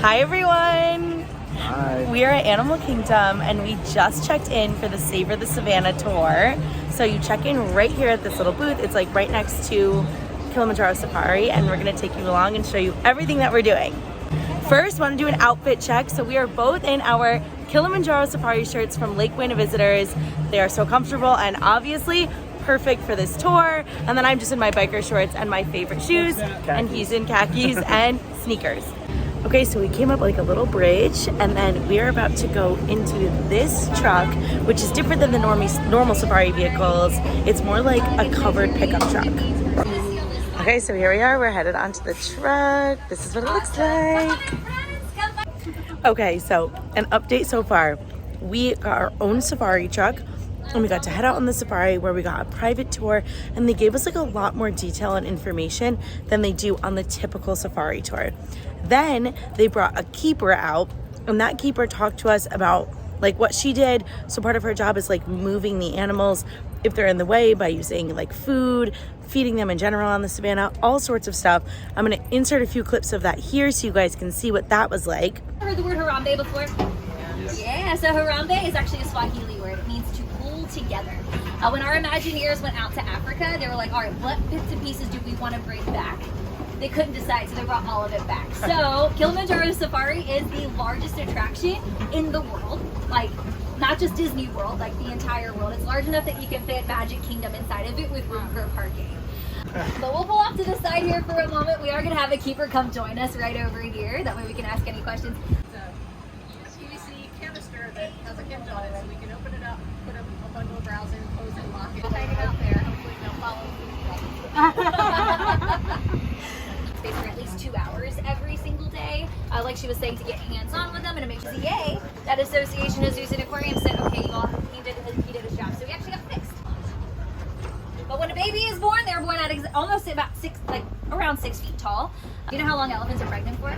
Hi everyone! Hi. We are at Animal Kingdom and we just checked in for the Savor the Savanna tour. So you check in right here at this little booth. It's like right next to Kilimanjaro Safari, and we're gonna take you along and show you everything that we're doing. First, want to do an outfit check. So we are both in our Kilimanjaro Safari shirts from Lake Buena Visitors. They are so comfortable and obviously perfect for this tour. And then I'm just in my biker shorts and my favorite shoes, and he's in khakis and sneakers. Okay, so we came up like a little bridge, and then we are about to go into this truck, which is different than the normal safari vehicles. It's more like a covered pickup truck. Okay, so here we are. We're headed onto the truck. This is what it looks like. Okay, so an update so far. We got our own safari truck, and we got to head out on the safari where we got a private tour, and they gave us like a lot more detail and information than they do on the typical safari tour. Then they brought a keeper out, and that keeper talked to us about like what she did. So part of her job is like moving the animals if they're in the way by using like food, feeding them in general on the savannah, all sorts of stuff. I'm gonna insert a few clips of that here so you guys can see what that was like. Heard the word Harambe before? Yeah, so Harambe is actually a Swahili word. It means to pull together. When our Imagineers went out to Africa, they were like, all right, what bits and pieces do we want to bring back? They couldn't decide, so they brought all of it back. So Kilimanjaro Safari is the largest attraction in the world. Like, not just Disney World, like the entire world. It's large enough that you can fit Magic Kingdom inside of it with room for parking. But we'll pull off to the side here for a moment. We are going to have a keeper come join us right over here. That way we can ask any questions. It's a PVC canister that has a hinge on it, so we can open it up, put a bundle of browse in, close it, lock it. Hang it out there. Hopefully they'll follow. Stay for at least 2 hours every single day. Like she was saying, to get hands-on with them and to make sure CA, that Association of Zoos and Aquariums, said, okay, you all, he did his job. So we actually got fixed. But when a baby is born, they're born at almost about around 6 feet tall. You know how long elephants are pregnant for? A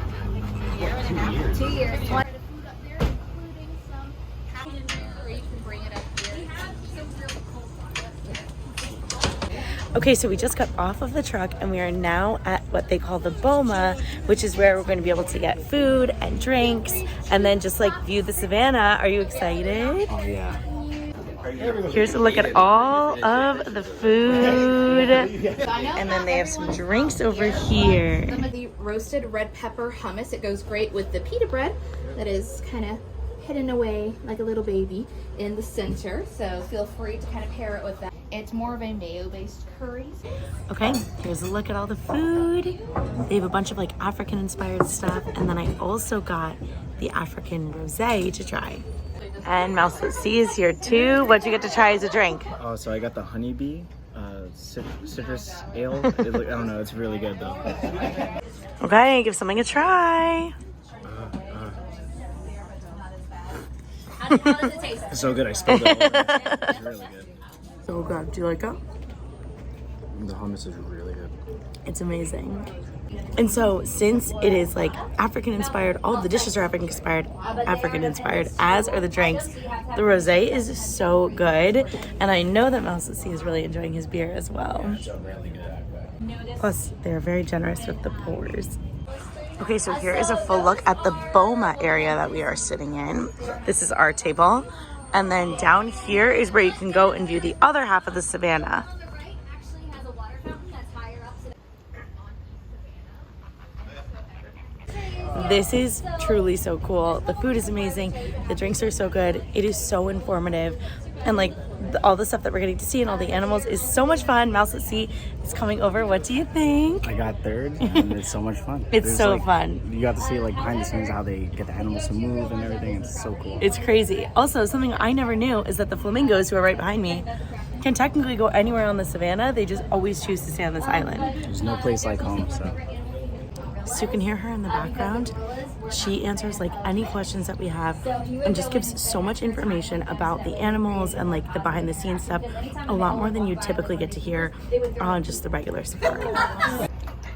year and a half. 2 years. Food up there, including some in there, or you can bring it up here. We have some really cool stuff. Okay, so we just got off of the truck and we are now at what they call the Boma, which is where we're going to be able to get food and drinks and then just like view the savannah. Are you excited? Oh yeah. Here's a look at all of the food. And then they have some drinks over here. Some of the roasted red pepper hummus. It goes great with the pita bread that is kind of hidden away like a little baby in the center. So feel free to kind of pair it with that. It's more of a mayo-based curry. Okay, here's a look at all the food. They have a bunch of like African-inspired stuff. And then I also got the African rosé to try. And Mouse at Sea is here too. What'd you get to try as a drink? Oh, so I got the honeybee citrus ale. I don't know, it's really good though. Okay, give something a try. How does it taste? It's so good, I spilled it all over. It's really good. So good. Do you like it? The hummus is really good. It's amazing. And so since it is like African inspired, all of the dishes are African inspired, as are the drinks. The rosé is so good, and I know that Mouse at Sea is really enjoying his beer as well. Plus, they're very generous with the pours. Okay, so here is a full look at the Boma area that we are sitting in. This is our table, and then down here is where you can go and view the other half of the savannah. This is truly so cool. The food is amazing. The drinks are so good. It is so informative. And like all the stuff that we're getting to see and all the animals is so much fun. Mouse at Sea is coming over. What do you think? I got third, and it's so much fun. It's so fun. You got to see like behind the scenes how they get the animals to move and everything. It's so cool. It's crazy. Also, something I never knew is that the flamingos, who are right behind me, can technically go anywhere on the savannah. They just always choose to stay on this island. There's no place like home, so. So you can hear her in the background. She answers like any questions that we have and just gives so much information about the animals and like the behind the scenes stuff, a lot more than you typically get to hear on just the regular safari.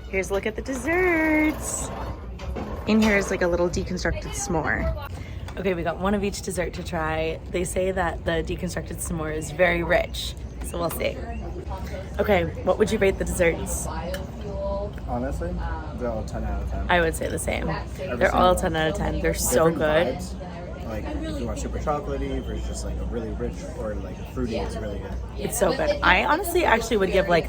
Here's a look at the desserts. In here is like a little deconstructed s'more. Okay, we got one of each dessert to try. They say that the deconstructed s'more is very rich, so we'll see. Okay, what would you rate the desserts? Honestly, they're all 10 out of 10. I would say the same. Every They're all single 10 out of 10. They're so Different good. vibes. Like, if you want super chocolatey versus just like a really rich or like fruity, it's really good. It's so good. I honestly actually would give like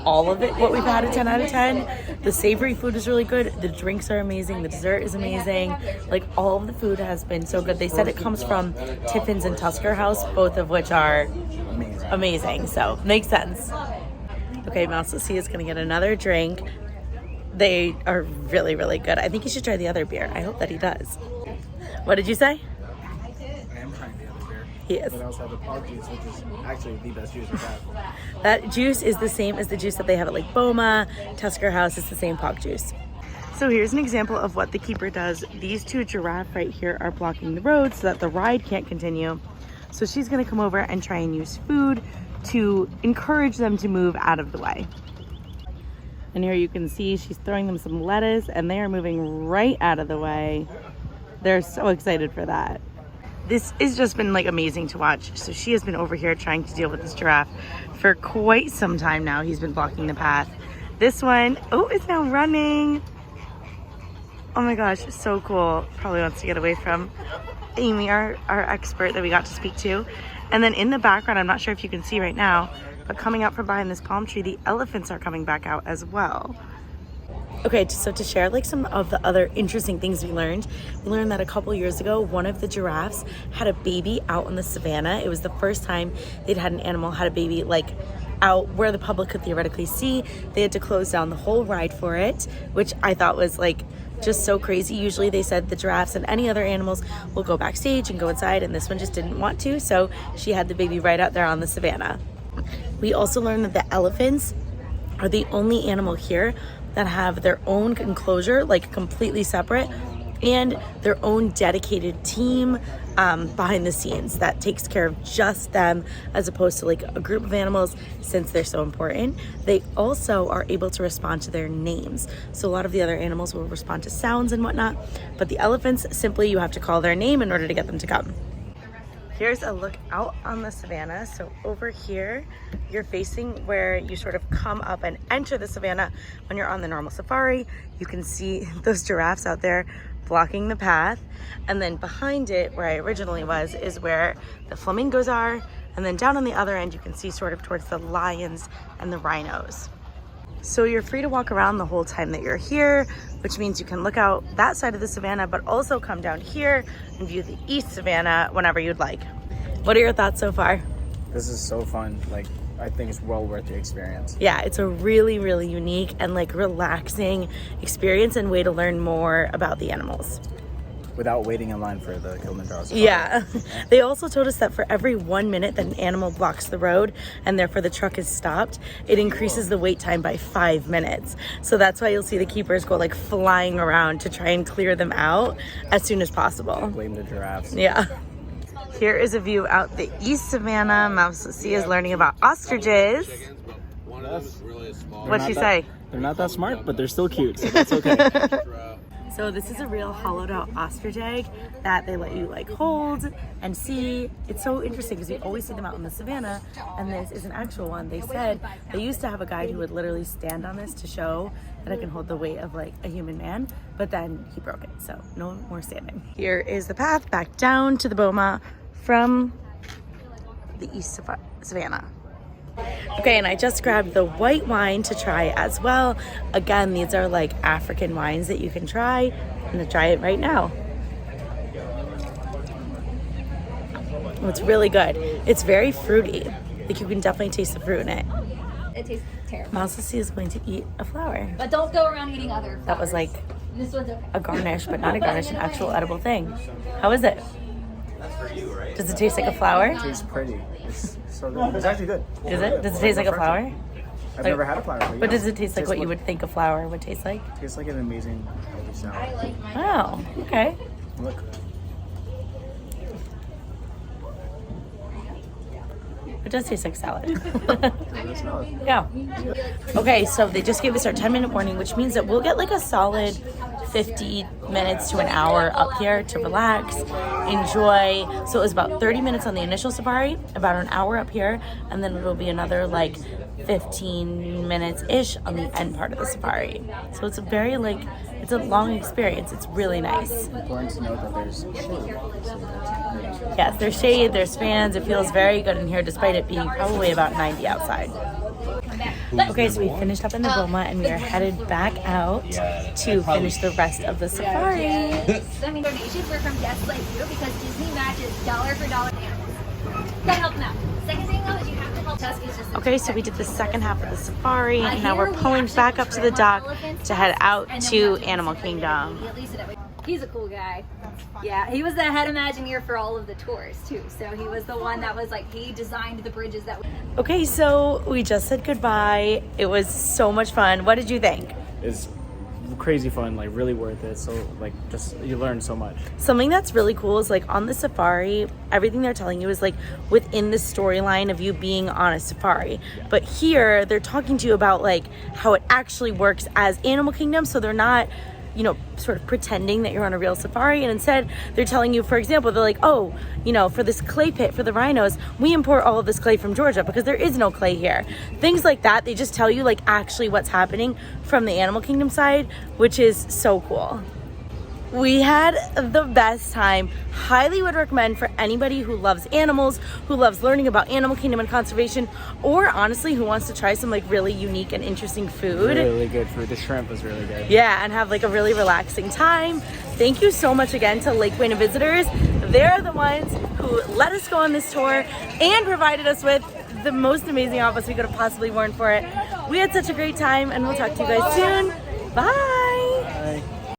all of it what we've had a 10 out of 10. The savory food is really good. The drinks are amazing. The dessert is amazing. Like all of the food has been so good. They said it comes from Tiffin's and Tusker House, both of which are amazing. So makes sense. Okay, Mouse C is gonna get another drink. They are really, really good. I think you should try the other beer. I hope that he does. What did you say? I am trying the other beer. He is. But I also have the pog juice, which is actually the best juice we've had. That juice is the same as the juice that they have at like Boma, Tusker House. It's the same pog juice. So here's an example of what the keeper does. These two giraffe right here are blocking the road so that the ride can't continue. So she's gonna come over and try and use food to encourage them to move out of the way. And here you can see she's throwing them some lettuce and they are moving right out of the way. They're so excited for that. This has just been like amazing to watch. So she has been over here trying to deal with this giraffe for quite some time now. He's been blocking the path. This one, oh, it's now running. Oh my gosh, so cool. Probably wants to get away from Amy, our expert that we got to speak to. And then in the background, I'm not sure if you can see right now, but coming out from behind this palm tree, the elephants are coming back out as well. Okay, so to share like some of the other interesting things we learned that a couple years ago, one of the giraffes had a baby out on the savannah. It was the first time they'd had an animal had a baby like out where the public could theoretically see. They had to close down the whole ride for it, which I thought was like just so crazy. Usually they said the giraffes and any other animals will go backstage and go inside, and this one just didn't want to, so she had the baby right out there on the savannah. We also learned that the elephants are the only animal here that have their own enclosure, like completely separate, and their own dedicated team behind the scenes that takes care of just them, as opposed to like a group of animals. Since they're so important, they also are able to respond to their names. So a lot of the other animals will respond to sounds and whatnot, but the elephants, simply you have to call their name in order to get them to come. Here's a look out on the savannah. So over here, you're facing where you sort of come up and enter the savannah when you're on the normal safari. You can see those giraffes out there blocking the path. And then behind it, where I originally was, is where the flamingos are. And then down on the other end, you can see sort of towards the lions and the rhinos. So you're free to walk around the whole time that you're here, which means you can look out that side of the savannah, but also come down here and view the East Savannah whenever you'd like. What are your thoughts so far? This is so fun. Like, I think it's well worth the experience. Yeah, it's a really, really unique and like relaxing experience and way to learn more about the animals. Without waiting in line for the Kilimanjaro Safari. Yeah. They also told us that for every 1 minute that an animal blocks the road and therefore the truck is stopped, it increases the wait time by 5 minutes. So that's why you'll see the keepers go like flying around to try and clear them out as soon as possible. Blame the giraffes. Yeah. Here is a view out the East Savannah. Mouse C is learning about ostriches. What'd she say? They're not that smart, but they're still cute, so that's okay. So this is a real hollowed out ostrich egg that they let you like hold and see. It's so interesting because you always see them out in the savannah, and this is an actual one. They said they used to have a guide who would literally stand on this to show that it can hold the weight of like a human man, but then he broke it, so no more standing. Here is the path back down to the Boma from the East Savannah. Okay, and I just grabbed the white wine to try as well. Again, these are like African wines that you can try. I'm gonna try it right now. Oh, it's really good. It's very fruity. Like you can definitely taste the fruit in it. It tastes terrible. Mouse C is going to eat a flower. But don't go around eating other flowers. That was like This one's okay. a garnish, but not a garnish, an actual edible thing. How is it? Does it taste like a flower? It tastes pretty. It's so good. It's actually good. Is it? Does it taste like a flower? I've never had a flower. But does it taste like what you would think a flower would taste like? It tastes like an amazing healthy salad. Oh, okay. Look. It does taste like salad. Yeah. Okay, so they just gave us our 10-minute warning, which means that we'll get like a solid 50 minutes to an hour up here to relax, enjoy. So it was about 30 minutes on the initial safari, about an hour up here, and then it'll be another like 15 minutes-ish on the end part of the safari. So it's a very it's a long experience. It's really nice. Important to note that there's shade. Yes, there's shade, there's fans. It feels very good in here despite it being probably about 90 outside. Okay, so we finished up in the Roma and we are headed back out to finish the rest of the safari. I mean, donations were from guests like you because Disney matches dollar for dollar animals. Gotta help them out. Second thing though is you have to help Tuskys just. Okay, so we did the second half of the safari and now we're pulling back up to the dock to head out to Animal Kingdom. He's a cool guy. Yeah, he was the head Imagineer for all of the tours too. So he was the one that was he designed the bridges that. Okay, so we just said goodbye. It was so much fun. What did you think? It's crazy fun, really worth it. So just you learn so much. Something that's really cool is on the safari, everything they're telling you is within the storyline of you being on a safari. But here they're talking to you about how it actually works as Animal Kingdom. So they're not sort of pretending that you're on a real safari, and instead they're telling you, for example, they're oh, for this clay pit for the rhinos, we import all of this clay from Georgia because there is no clay here. Things like that, they just tell you actually what's happening from the Animal Kingdom side, which is so cool. We had the best time. Highly would recommend for anybody who loves animals, who loves learning about Animal Kingdom and conservation, or honestly who wants to try some really unique and interesting food. Really good food. The shrimp was really good. Yeah, and have a really relaxing time. Thank you so much again to Lake Buena visitors. They're the ones who let us go on this tour and provided us with the most amazing outfits we could have possibly worn for it. We had such a great time, and we'll talk to you guys soon. Bye!